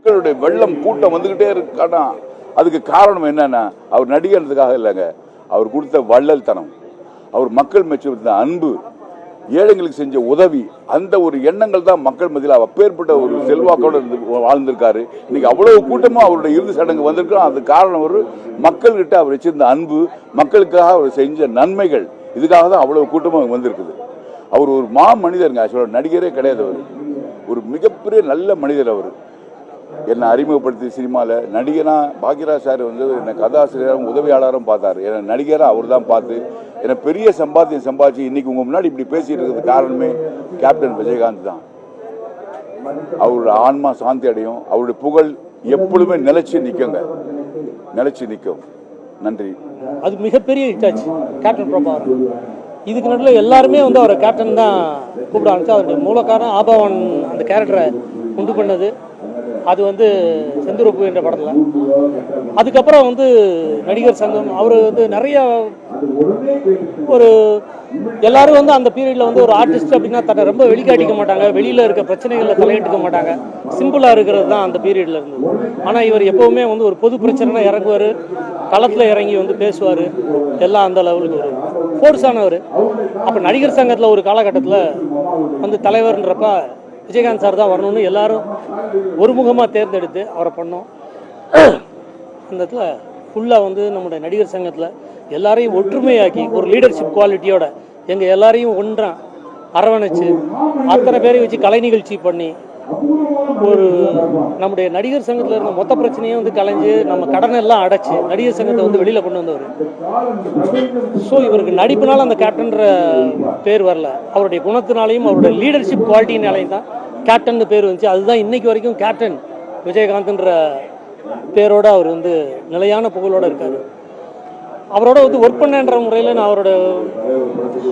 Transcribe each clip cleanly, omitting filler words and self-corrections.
மக்களுடைய வெள்ளம் கூட்டம் வந்துகிட்டே இருக்கானா அதுக்கு காரணம் என்னன்னா அவர் நடிகர்ன்றதுக்காக இல்லைங்க, அவர் கொடுத்த வள்ளல்தனம், அவர் மக்கள் மெச்ச அன்பு, ஏழைங்களுக்கு செஞ்ச உதவி, அந்த ஒரு எண்ணங்கள் தான் மக்கள் மத்தியில் அப்பேற்பட்ட ஒரு செல்வாக்கோடு வாழ்ந்திருக்காரு. இன்னைக்கு அவ்வளவு கூட்டமும் அவருடைய இறுதி சடங்கு வந்திருக்கோம். அது காரணம் ஒரு மக்கள்கிட்ட அவர் வச்சிருந்த அன்பு, மக்களுக்காக அவர் செஞ்ச நன்மைகள், இதுக்காக தான் அவ்வளவு கூட்டமும் வந்திருக்குது. அவர் ஒரு மனிதருங்க, ஆக்சுவலாக நடிகரே கிடையாது. அவர் ஒரு மிகப்பெரிய நல்ல மனிதர். அவர் என்னை அறிமுகப்படுத்தி சினிமாவில் நடிகனா பாக்யராஜ் சார் வந்து என்னை கதாசிரியரும் உதவியாளரும் பார்த்தாரு. என்னை நடிகராக அவர் தான் பார்த்து என்னை பெரிய சம்பாத்தியம் சம்பாதிச்சு இன்னைக்கு உங்க முன்னாடி இப்படி பேசிட்டு இருக்கிறது காரணமே கேப்டன் விஜயகாந்த் தான். அவருடைய ஆன்மா சாந்தி அடையும், அவருடைய புகழ் எப்பொழுதுமே நிலைச்சு நிற்குங்க, நிலைச்சு நிற்கும். நன்றி. அது மிகப்பெரிய ஹிட்டாச்சு கேப்டன் பிரபாகரன். இதுக்கு நடுவில் எல்லாருமே வந்து அவரை கேப்டன் தான் கூப்பிட ஆரம்பிச்சு. அவருடைய மூலக்காரன் ஆபாவன் அந்த கேரக்டரை உண்டு பண்ணது அது வந்து செந்துருப்பு என்ற படத்தில். அதுக்கப்புறம் வந்து நடிகர் சங்கம் அவர் வந்து நிறைய ஒரு எல்லாரும் வந்து அந்த பீரியட்ல வந்து ஒரு ஆர்டிஸ்ட் அப்படின்னா தன்னை ரொம்ப வெளிக்காட்டிக்க மாட்டாங்க, வெளியில இருக்க பிரச்சனைகளை தலையிட்டுக்க மாட்டாங்க, சிம்பிளா இருக்கிறது தான் அந்த பீரியட்ல இருந்தது. ஆனா இவர் எப்பவுமே வந்து ஒரு பொது பிரச்சனை இறங்குவாரு, களத்துல இறங்கி வந்து பேசுவாரு, எல்லாம் அந்த லெவலுக்கு ஒரு ஃபோர்ஸானவர். அப்ப நடிகர் சங்கத்துல ஒரு காலகட்டத்தில் வந்து தலைவர்ன்றப்ப விஜயகாந்த் சார் தான் வரணும்னு எல்லாரும் ஒருமுகமாக தேர்ந்தெடுத்து அவரை பண்ணோம். அந்த இடத்துல ஃபுல்லாக வந்து நம்முடைய நடிகர் சங்கத்தில் எல்லாரையும் ஒற்றுமையாக்கி ஒரு லீடர்ஷிப் குவாலிட்டியோட எங்கள் எல்லாரையும் ஒன்றா அரவணைச்சு அத்தனை பேரை வச்சு கலை நிகழ்ச்சி பண்ணி ஒரு நம்முடைய நடிகர் சங்கத்தில் இருந்த மொத்த பிரச்சனையும் வந்து கலைஞ்சு நம்ம கடனை எல்லாம் அடைச்சு நடிகர் சங்கத்தை வந்து வெளியில் கொண்டு வந்தவர். ஸோ இவருக்கு நடிப்புனால அந்த கேப்டன்ற பேர் வரல, அவருடைய குணத்தினாலையும் அவருடைய லீடர்ஷிப் குவாலிட்டினாலையும் தான் கேப்டன் பேர் வந்துச்சு. அதுதான் இன்னைக்கு வரைக்கும் கேப்டன் விஜயகாந்த்ன்ற பேரோட அவர் வந்து நிலையான புகழோட இருக்காரு. அவரோட வந்து ஒர்க் பண்ணன்ற முறையில் நான் அவரோட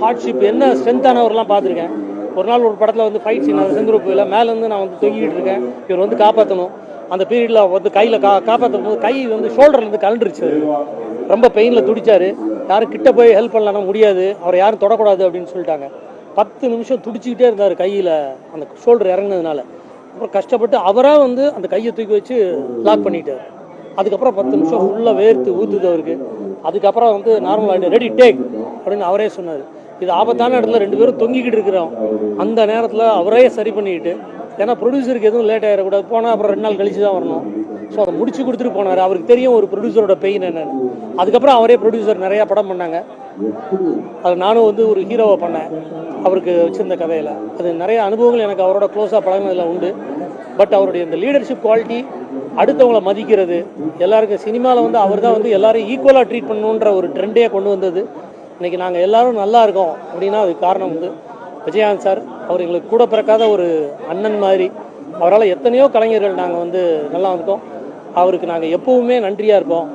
ஹார்ட்ஷிப் என்ன ஸ்ட்ரென்த்தானவர்லாம் பார்த்துருக்கேன். ஒரு நாள் ஒரு படத்தில் வந்து ஃபைட் சீன் செந்துருப்பில் மேலேருந்து நான் வந்து தொங்கிக்கிட்டு இருக்கேன், இவர் வந்து காப்பாற்றணும். அந்த பீரியடில் வந்து கையில் காப்பாற்றும் போது கை வந்து ஷோல்டர்லேருந்து கலண்டுருச்சு, ரொம்ப பெயினில் துடிச்சார். யாரும் கிட்ட போய் ஹெல்ப் பண்ணலாம்னா முடியாது, அவரை யாரும் தொடக்கூடாது அப்படின்னு சொல்லிட்டாங்க. 10 நிமிஷம் துடிச்சிக்கிட்டே இருந்தார் கையில் அந்த ஷோல்டர் இறங்கினதுனால. அப்புறம் கஷ்டப்பட்டு அவராக வந்து அந்த கையை தூக்கி வச்சு லாக் பண்ணிட்டார். அதுக்கப்புறம் 10 நிமிஷம் ஃபுல்லாக வேர்த்து ஊற்றுது அவருக்கு. அதுக்கப்புறம் வந்து நார்மல் ஆகிட்டு ரெடி டேக் அப்படின்னு அவரே சொன்னார். இது ஆபத்தான இடத்துல 2 பேரும் தொங்கிக்கிட்டு இருக்கிறோம். அந்த நேரத்தில் அவரே சரி பண்ணிக்கிட்டு, ஏன்னா ப்ரொடியூசருக்கு எதுவும் லேட் ஆகிடக்கூடாது, போனால் அப்புறம் 2 நாள் கழிச்சு தான் வரணும். ஸோ அதை முடிச்சு கொடுத்துட்டு போனார். அவருக்கு தெரியும் ஒரு ப்ரொடியூசரோட பெயின் என்னன்னு. அதுக்கப்புறம் அவரே ப்ரொடியூசர் நிறையா படம் பண்ணாங்க. அது நானும் வந்து ஒரு ஹீரோவை பண்ணேன் அவருக்கு வச்சிருந்த கதையில். அது நிறைய அனுபவங்கள் எனக்கு அவரோட க்ளோஸாக பழகினதில் உண்டு. பட் அவருடைய இந்த லீடர்ஷிப் குவாலிட்டி, அடுத்தவங்களை மதிக்கிறது, எல்லாருக்கும் சினிமாவில் வந்து அவர் தான் வந்து எல்லாரும் ஈக்குவலாக ட்ரீட் பண்ணணுன்ற ஒரு ட்ரெண்டே கொண்டு வந்தது. இன்றைக்கி நாங்கள் எல்லோரும் நல்லா இருக்கோம் அப்படின்னா அதுக்கு காரணம் வந்து விஜயகாந்த் சார். அவர் எங்களுக்கு கூட பிறக்காத ஒரு அண்ணன் மாதிரி. அவரால் எத்தனையோ கலைஞர்கள் நாங்கள் வந்து நல்லா வந்துட்டோம். அவருக்கு நாங்கள் எப்பவுமே நன்றியாக இருப்போம்.